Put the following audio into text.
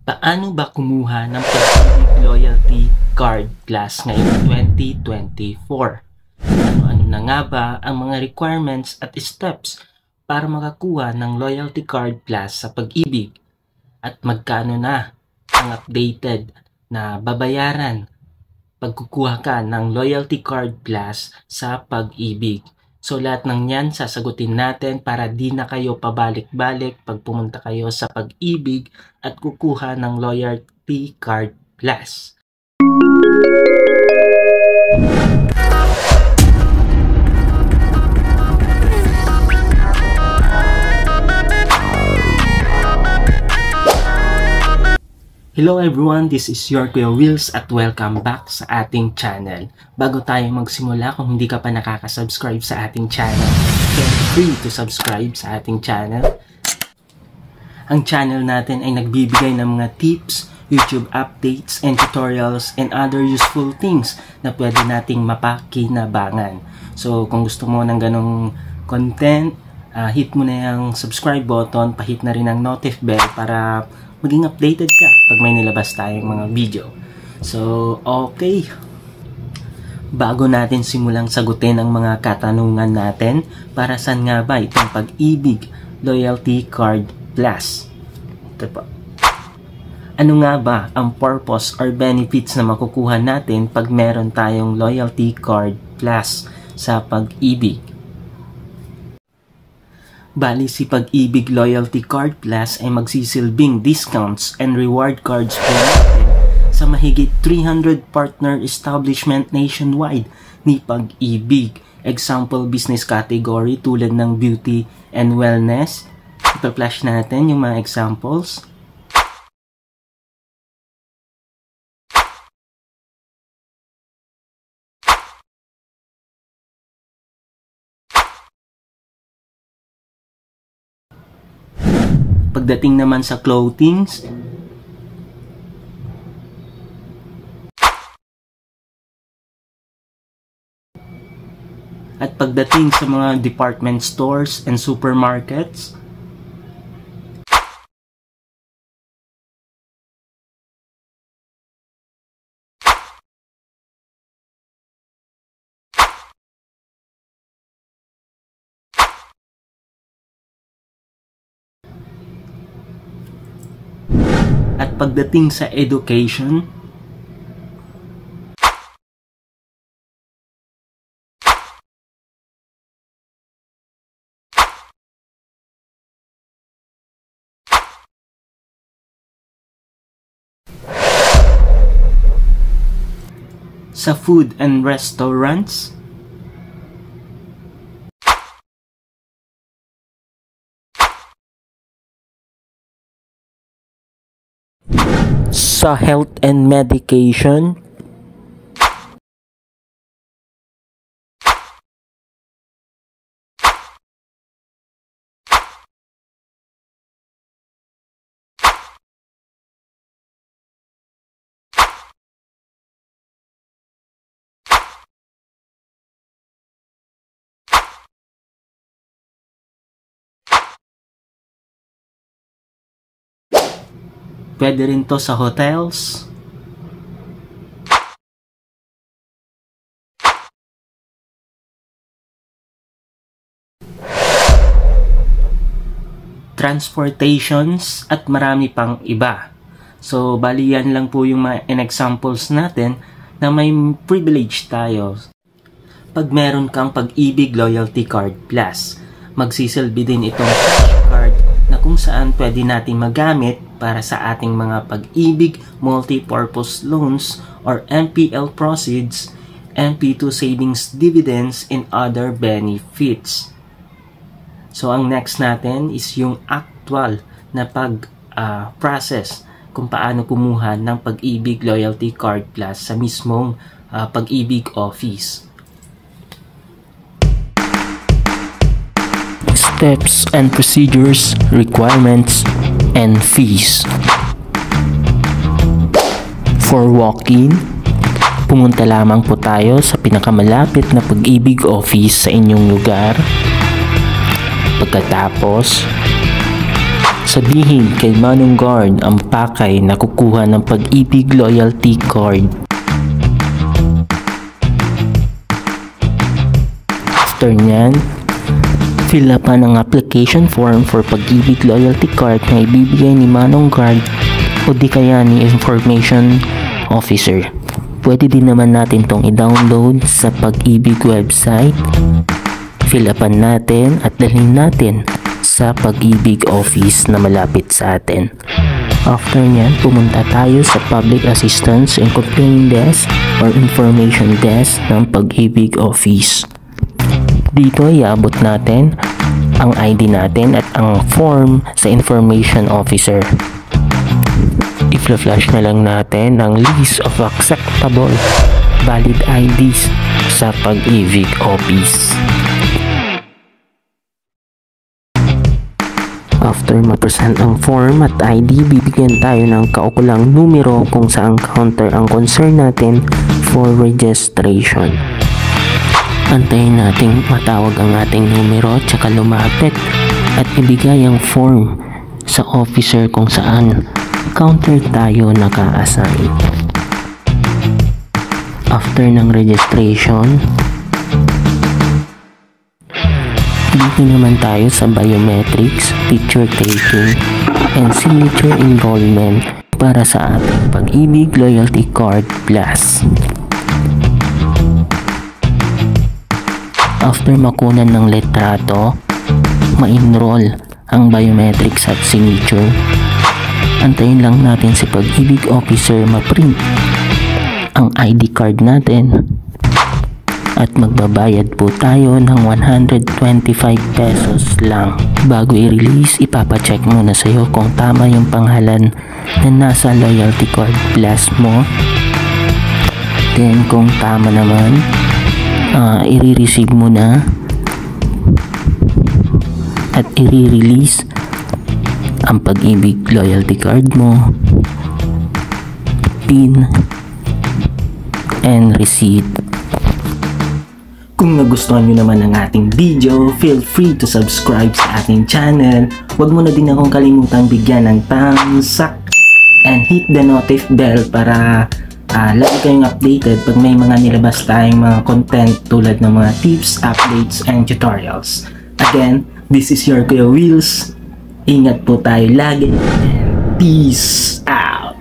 Paano ba kumuha ng Pag-ibig Loyalty Card Class ngayong 2024? Ano na nga ba ang mga requirements at steps para makakuha ng Loyalty Card Class sa Pag-ibig? At magkano na ang updated na babayaran pagkukuha ka ng Loyalty Card Class sa Pag-ibig? So lahat ng yan sasagutin natin para di na kayo pabalik-balik pag pumunta kayo sa Pag-ibig at kukuha ng Loyalty Card Plus. Hello everyone, this is your Kuya Wills at welcome back sa ating channel. Bago tayo magsimula, kung hindi ka pa nakaka-subscribe sa ating channel, feel free to subscribe sa ating channel. Ang channel natin ay nagbibigay ng mga tips, YouTube updates, and tutorials, and other useful things na pwede nating mapakinabangan. So kung gusto mo ng ganong content, hit mo na yung subscribe button, pahit na rin ang notif bell para maging updated ka pag may nilabas tayong mga video. So, okay. Bago natin simulang sagutin ang mga katanungan natin, para saan nga ba itong Pag-ibig Loyalty Card Plus? Ito po. Ano nga ba ang purpose or benefits na makukuha natin pag meron tayong Loyalty Card Plus sa Pag-ibig? Bali si Pag-ibig Loyalty Card Plus ay magsisilbing discounts and reward cards po natin sa mahigit 300 partner establishment nationwide ni Pag-ibig. Example business category tulad ng beauty and wellness. Ipa-flash natin yung mga examples. Pagdating naman sa clothings, at pagdating sa mga department stores and supermarkets, at pagdating sa education, sa food and restaurants, sa health and medication, pwede rin to sa hotels, transportations, at marami pang iba. So, bali yan lang po yung mga examples natin na may privilege tayo. Pag meron kang Pag-ibig Loyalty Card Plus, magsisilbi din itong cash card na kung saan pwede natin magamit para sa ating mga Pag-ibig Multi-Purpose Loans or MPL proceeds, MP2 savings dividends, and other benefits. So, ang next natin is yung actual na process kung paano kumuha ng Pag-ibig Loyalty Card Plus sa mismong Pag-ibig office. Steps and procedures, requirements, and fees. For walk-in, pumunta lamang po tayo sa pinakamalapit na Pag-ibig office sa inyong lugar. Pagkatapos, sabihin kay Manong Guard ang pakay na kukuha ng Pag-ibig Loyalty Card. After nyan, fill upan ang application form for Pag-ibig Loyalty Card na ibibigay ni Manong Guard o di kaya ni Information Officer. Pwede din naman natin tong i-download sa Pag-ibig website. Fill upan natin at dalhin natin sa Pag-ibig office na malapit sa atin. After nyan, pumunta tayo sa Public Assistance and Complaint Desk or Information Desk ng Pag-ibig office. Dito iabot natin ang ID natin at ang form sa Information Officer. I-flash na lang natin ang list of acceptable valid IDs sa Pag-ibig office. After ma-present ang form at ID, bibigyan tayo ng kaukulang numero kung saan counter ang concern natin for registration. Antayin natin matawag ang ating numero tsaka lumapit at ibigay ang form sa officer kung saan counter tayo naka-assign. After ng registration, dito naman tayo sa biometrics, picture taking, and signature enrollment para sa ating Pag-ibig Loyalty Card Plus. After makunan ng litrato, ma-enroll ang biometrics at signature. Antayin lang natin si Pag-ibig officer ma-print ang ID card natin at magbabayad po tayo ng 125 pesos lang. Bago i-release, ipapacheck muna sa'yo kung tama yung pangalan na nasa Loyalty Card Plus mo. Then kung tama naman, i-receive mo na at i-release ang Pag-ibig Loyalty Card mo, PIN, and receipt. Kung nagustuhan nyo naman ang ating video, feel free to subscribe sa ating channel. Huwag mo na din akong kalimutang bigyan ng thumbs up and hit the notif bell para lagi kayong updated pag may mga nilabas tayong mga content tulad ng mga tips, updates, and tutorials. Again, this is your Kuya Wills. Ingat po tayo lagi and peace out!